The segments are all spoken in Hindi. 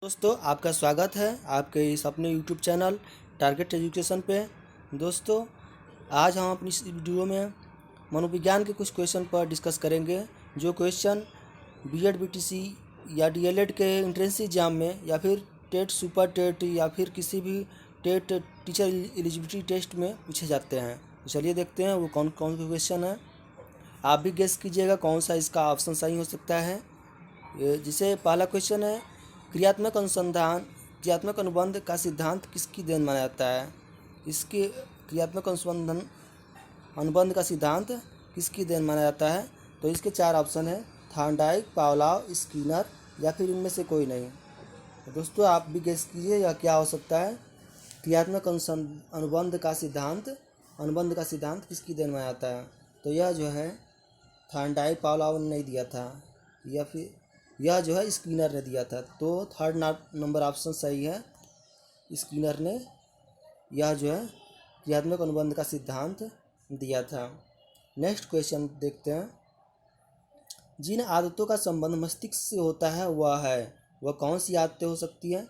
दोस्तों आपका स्वागत है आपके इस अपने यूट्यूब चैनल टारगेट एजुकेशन पे। दोस्तों आज हम अपनी इस वीडियो में मनोविज्ञान के कुछ क्वेश्चन पर डिस्कस करेंगे, जो क्वेश्चन बीएड बीटीसी या डीएलएड के एंट्रेंस एग्जाम में या फिर टेट सुपर टेट या फिर किसी भी टेट टीचर एलिजिबिलिटी टेस्ट में पूछे जाते हैं। तो चलिए देखते हैं वो कौन कौन से क्वेश्चन है। आप भी गेस कीजिएगा कौन सा इसका ऑप्शन सही हो सकता है। जिसे पहला क्वेश्चन है, क्रियात्मक अनुबंध का सिद्धांत किसकी देन माना जाता है। इसके क्रियात्मक अनुबंध का सिद्धांत किसकी देन माना जाता है। तो इसके चार ऑप्शन है, थॉर्नडाइक, पावलोव, स्किनर या फिर इनमें से कोई नहीं। तो दोस्तों आप भी गेस कीजिए यह क्या हो सकता है। क्रियात्मक अनुबंध का सिद्धांत किसकी देन माना जाता है। तो यह जो है थॉर्नडाइक, पावलोव ने नहीं दिया था, या फिर यह जो है स्किनर ने दिया था। तो थर्ड नंबर ऑप्शन सही है, स्किनर ने यह जो है क्रियात्मक अनुबंध का सिद्धांत दिया था। नेक्स्ट क्वेश्चन देखते हैं, जिन आदतों का संबंध मस्तिष्क से होता है वह कौन सी आदतें हो सकती है।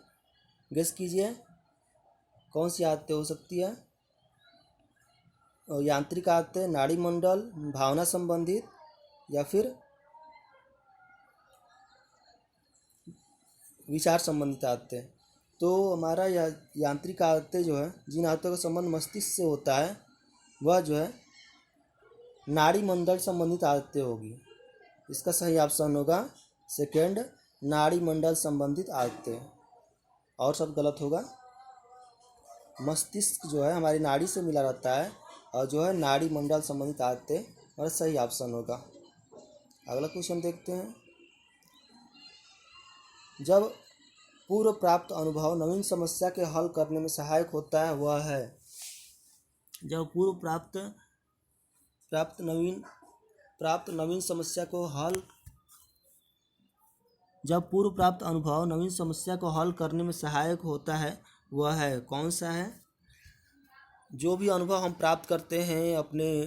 गेस कीजिए कौन सी आदतें हो सकती है। यांत्रिक आदतें, नाड़ी मंडल, भावना संबंधित या फिर विचार संबंधित आदतें। तो हमारा यांत्रिक आदतें जो है, जिन आदतों का संबंध मस्तिष्क से होता है वह जो है नाड़ी मंडल संबंधित आदतें होगी। इसका सही ऑप्शन होगा सेकेंड, नाड़ी मंडल संबंधित आदतें, और सब गलत होगा। मस्तिष्क जो है हमारी नाड़ी से मिला रहता है और जो है नाड़ी मंडल संबंधित आदतें और सही ऑप्शन होगा। अगला क्वेश्चन देखते हैं, जब पूर्व प्राप्त अनुभव नवीन समस्या के हल करने में सहायक होता है वह है। जब पूर्व प्राप्त नवीन समस्या को हल जब पूर्व प्राप्त अनुभव नवीन समस्या को हल करने में सहायक होता है वह है, कौन सा है। जो भी अनुभव हम प्राप्त करते हैं अपने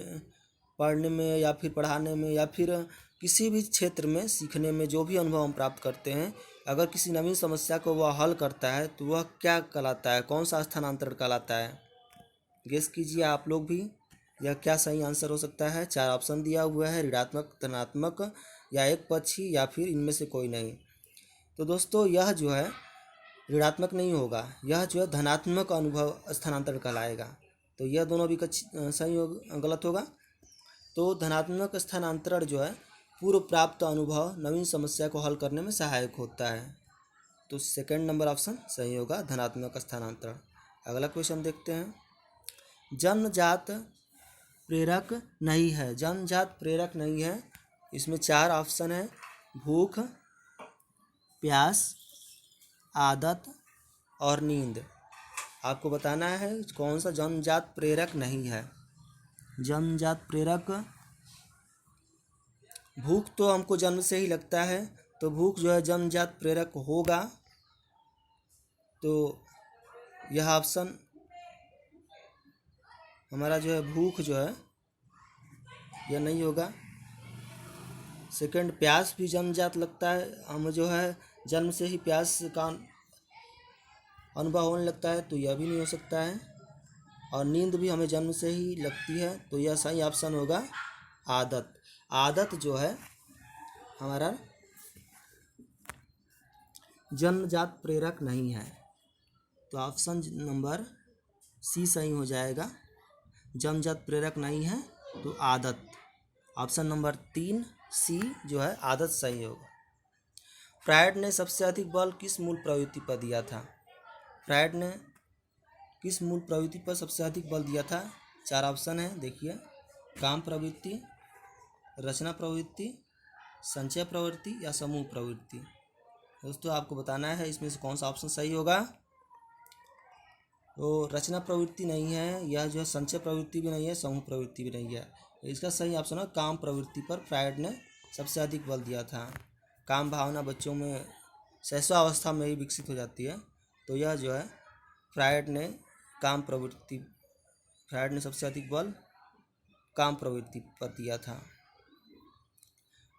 पढ़ने में या फिर पढ़ाने में या फिर किसी भी क्षेत्र में सीखने में, जो भी अनुभव हम प्राप्त करते हैं, अगर किसी नवीन समस्या को वह हल करता है तो वह क्या कहलाता है, कौन सा स्थानांतरण कहलाता है। गेस कीजिए आप लोग भी यह क्या सही आंसर हो सकता है। चार ऑप्शन दिया हुआ है, ऋणात्मक, धनात्मक या एक पक्षी या फिर इनमें से कोई नहीं। तो दोस्तों यह जो है ऋणात्मक नहीं होगा, यह जो है धनात्मक अनुभव स्थानांतरण कहलाएगा। तो यह दोनों भी सही गलत होगा। तो धनात्मक स्थानांतरण जो है पूर्व प्राप्त अनुभव नवीन समस्या को हल करने में सहायक होता है। तो सेकंड नंबर ऑप्शन सही होगा, धनात्मक स्थानांतरण। अगला क्वेश्चन देखते हैं, जन्मजात प्रेरक नहीं है। इसमें चार ऑप्शन है, भूख, प्यास, आदत और नींद। आपको बताना है कौन सा जन्मजात प्रेरक नहीं है। जन्मजात प्रेरक, भूख तो हमको जन्म से ही लगता है, तो भूख जो है जन्मजात प्रेरक होगा। तो यह ऑप्शन हमारा जो है भूख जो है यह नहीं होगा। सेकंड, प्यास भी जन्मजात लगता है, हम जो है जन्म से ही प्यास का अनुभव होने लगता है, तो यह भी नहीं हो सकता है। और नींद भी हमें जन्म से ही लगती है, तो यह सही ऑप्शन होगा आदत। आदत जो है हमारा जन्मजात प्रेरक नहीं है, तो ऑप्शन नंबर सी सही हो जाएगा। जन्मजात प्रेरक नहीं है तो आदत, ऑप्शन नंबर 3 सी जो है आदत सही होगा। फ्रायड ने सबसे अधिक बल किस मूल प्रवृत्ति पर दिया था। फ्रायड ने किस मूल प्रवृत्ति पर सबसे अधिक बल दिया था। चार ऑप्शन है, देखिए, काम प्रवृत्ति, रचना प्रवृत्ति, संचय प्रवृत्ति या समूह प्रवृत्ति। दोस्तों आपको बताना है इसमें से कौन सा ऑप्शन सही होगा। तो रचना प्रवृत्ति नहीं है, यह जो है संचय प्रवृत्ति भी नहीं है, समूह प्रवृत्ति भी नहीं है। इसका सही ऑप्शन है काम प्रवृत्ति पर फ्रायड ने सबसे अधिक बल दिया था। काम भावना बच्चों में शैशवावस्था में ही विकसित हो जाती है, तो यह जो है फ्रायड ने सबसे अधिक बल काम प्रवृत्ति पर दिया था।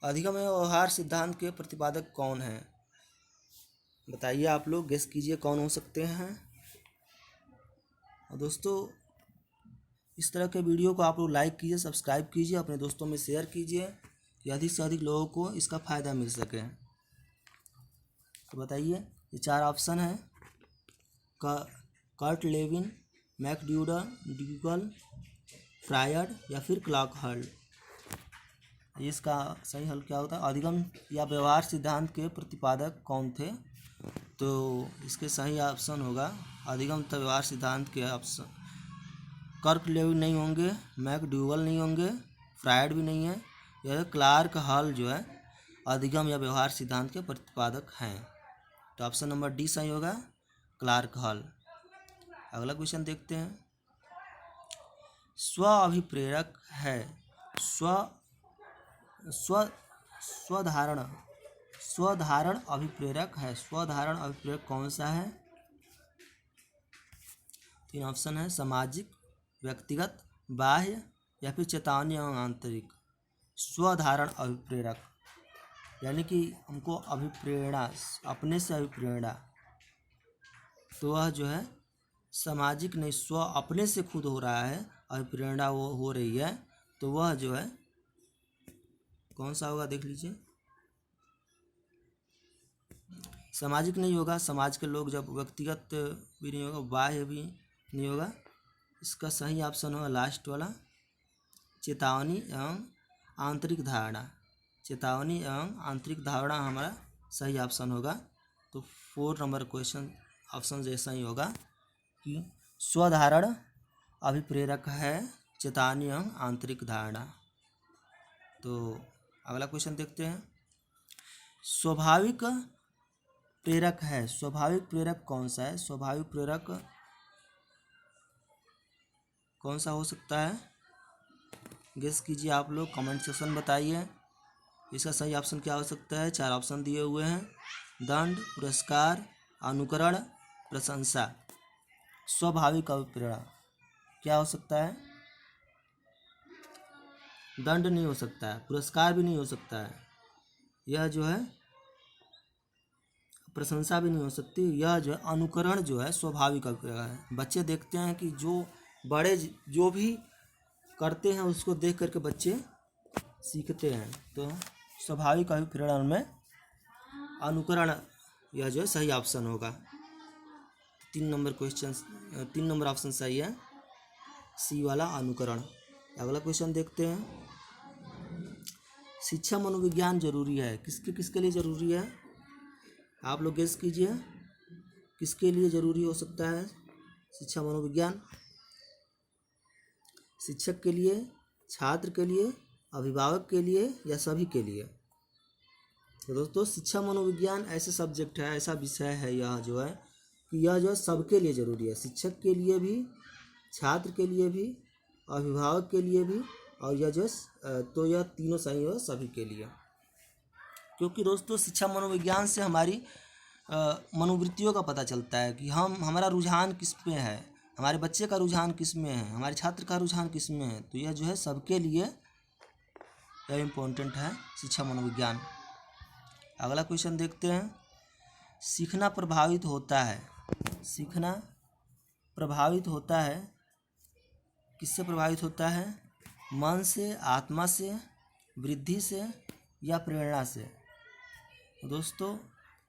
अधिगम व्यवहार सिद्धांत के प्रतिपादक कौन है। बताइए, आप लोग गेस कीजिए कौन हो सकते हैं। और दोस्तों, इस तरह के वीडियो को आप लोग लाइक कीजिए, सब्सक्राइब कीजिए, अपने दोस्तों में शेयर कीजिए कि अधिक से अधिक लोगों को इसका फ़ायदा मिल सके। तो बताइए, ये 4 ऑप्शन है: कर्ट लेविन, मैकडूगल, फ्रायड या फिर क्लॉकहर्ट। इसका सही हल क्या होता है? अधिगम या व्यवहार सिद्धांत के प्रतिपादक कौन थे? तो इसके सही ऑप्शन होगा अधिगम तथा व्यवहार सिद्धांत के ऑप्शन। कर्क लेविन नहीं होंगे, मैकडूगल नहीं होंगे, फ्रायड भी नहीं है, यह क्लार्क हॉल जो है अधिगम या व्यवहार सिद्धांत के प्रतिपादक हैं। तो ऑप्शन नंबर डी सही होगा, क्लार्क हॉल। अगला क्वेश्चन देखते हैं। स्व अभिप्रेरक है स्वधारण अभिप्रेरक है। स्वधारण अभिप्रेरक कौन सा है? 3 ऑप्शन है: सामाजिक, व्यक्तिगत, बाह्य या फिर चेतावनी एवं आंतरिक। स्वधारण अभिप्रेरक यानी कि हमको अभिप्रेरणा, अपने से अभिप्रेरणा, तो वह जो है सामाजिक नहीं, स्व अपने से खुद हो रहा है, अभिप्रेरणा वो हो रही है, तो वह जो है कौन सा होगा देख लीजिए। सामाजिक नहीं होगा, समाज के लोग जब, व्यक्तिगत भी नहीं होगा, बाह्य भी नहीं होगा। इसका सही ऑप्शन होगा लास्ट वाला, चेतावनी एवं आंतरिक धारणा। चेतावनी एवं आंतरिक धारणा हमारा सही ऑप्शन होगा। तो 4 नंबर क्वेश्चन ऑप्शन जैसा ही होगा कि स्वधारण अभिप्रेरक है, चेतावनी एवं आंतरिक धारणा। तो अगला क्वेश्चन देखते हैं। स्वाभाविक प्रेरक है। स्वाभाविक प्रेरक कौन सा है? स्वाभाविक प्रेरक कौन सा हो सकता है? गेस कीजिए आप लोग, कमेंट सेक्शन बताइए। इसका सही ऑप्शन क्या हो सकता है? 4 ऑप्शन दिए हुए हैं: दंड, पुरस्कार, अनुकरण, प्रशंसा। स्वाभाविक अभिप्रेरणा क्या हो सकता है? दंड नहीं हो सकता है, पुरस्कार भी नहीं हो सकता है, यह जो है प्रशंसा भी नहीं हो सकती। यह जो है अनुकरण जो है स्वाभाविक अभिप्रेरणा है। बच्चे देखते हैं कि जो बड़े जो भी करते हैं उसको देख करके बच्चे सीखते हैं। तो स्वाभाविक अभिप्रेरण में अनुकरण यह जो है सही ऑप्शन होगा। 3 नंबर क्वेश्चन, 3 नंबर ऑप्शन सही है, सी वाला अनुकरण। अगला क्वेश्चन देखते हैं। शिक्षा मनोविज्ञान जरूरी है। किसके किसके लिए जरूरी है? आप लोग गेस कीजिए, किसके लिए जरूरी हो सकता है शिक्षा मनोविज्ञान? शिक्षक के लिए, छात्र के लिए, अभिभावक के लिए या सभी के लिए? तो दोस्तों, शिक्षा मनोविज्ञान ऐसे सब्जेक्ट है, ऐसा विषय है यह जो है कि यह जो है सबके लिए ज़रूरी है। शिक्षक के लिए भी, छात्र के लिए भी, अभिभावक के लिए भी, और यह जो तो यह तीनों सही हो सभी के लिए। क्योंकि दोस्तों, शिक्षा मनोविज्ञान से हमारी मनोवृत्तियों का पता चलता है कि हमारा रुझान किस में है, हमारे बच्चे का रुझान किस में है, हमारे छात्र का रुझान किस में है। तो यह जो है सबके लिए यह इम्पोर्टेंट है शिक्षा मनोविज्ञान। अगला क्वेश्चन देखते हैं। सीखना प्रभावित होता है। सीखना प्रभावित होता है, किससे प्रभावित होता है? मन से, आत्मा से, वृद्धि से या प्रेरणा से? दोस्तों,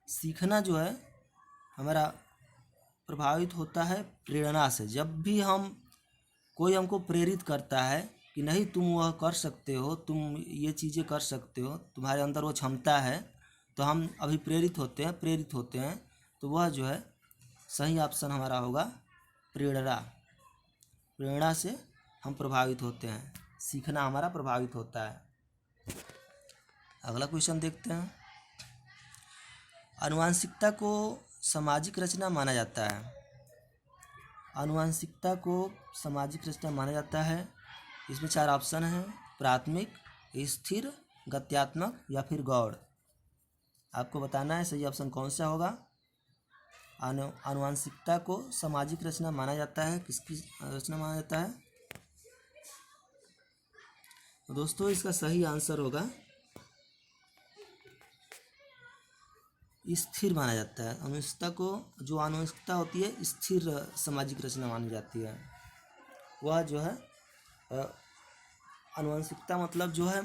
सीखना जो है हमारा प्रभावित होता है प्रेरणा से। जब भी कोई हमको प्रेरित करता है कि नहीं तुम वह कर सकते हो, तुम ये चीज़ें कर सकते हो, तुम्हारे अंदर वो क्षमता है, तो हम अभी प्रेरित होते हैं। तो वह जो है सही ऑप्शन हमारा होगा प्रेरणा। प्रेरणा से हम प्रभावित होते हैं, सीखना हमारा प्रभावित होता है। अगला क्वेश्चन देखते हैं। आनुवंशिकता को सामाजिक रचना माना जाता है। आनुवंशिकता को सामाजिक रचना माना जाता है। इसमें 4 ऑप्शन हैं: प्राथमिक, स्थिर, गत्यात्मक या फिर गौड़। आपको बताना है सही ऑप्शन कौन सा होगा। आनुवंशिकता को सामाजिक रचना माना जाता है, किसकी रचना माना जाता है? तो दोस्तों, इसका सही आंसर होगा स्थिर माना जाता है। आनुवंशिकता को, जो आनुवंशिकता होती है स्थिर सामाजिक रचना मानी जाती है। वह जो है आनुवंशिकता मतलब जो है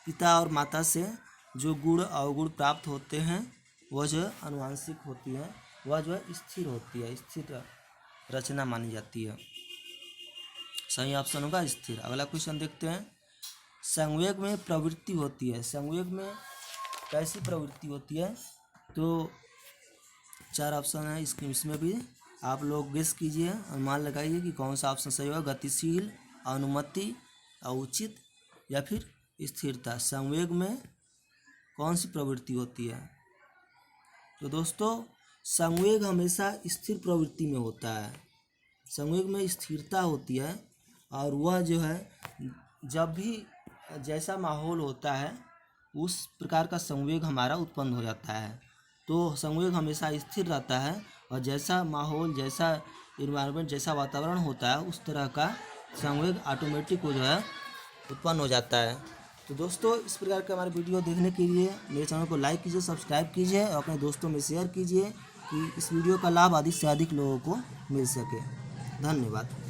पिता और माता से जो गुण अवगुण प्राप्त होते हैं वह जो है आनुवंशिक होती है, वह जो है स्थिर होती है, स्थिर रचना मानी जाती है। सही ऑप्शन होगा स्थिर। अगला क्वेश्चन देखते हैं। संवेग में प्रवृत्ति होती है, संवेग में कैसी प्रवृत्ति होती है? तो 4 ऑप्शन है इसमें भी आप लोग गेस कीजिए, अनुमान लगाइए कि कौन सा ऑप्शन सही होगा। गतिशील, अनुमति, औचित या फिर स्थिरता। संवेग में कौन सी प्रवृत्ति होती है? तो दोस्तों संवेग हमेशा स्थिर प्रवृत्ति में होता है, संवेग में स्थिरता होती है और वह जो है जब भी जैसा माहौल होता है उस प्रकार का संवेग हमारा उत्पन्न हो जाता है। तो संवेग हमेशा स्थिर रहता है और जैसा माहौल, जैसा इन्वायरमेंट, जैसा वातावरण होता है उस तरह का संवेग ऑटोमेटिक हो जो है उत्पन्न हो जाता है। तो दोस्तों इस प्रकार के हमारे वीडियो देखने के लिए मेरे चैनल को लाइक कीजिए, सब्सक्राइब कीजिए और अपने दोस्तों में शेयर कीजिए कि इस वीडियो का लाभ अधिक से अधिक लोगों को मिल सके। धन्यवाद।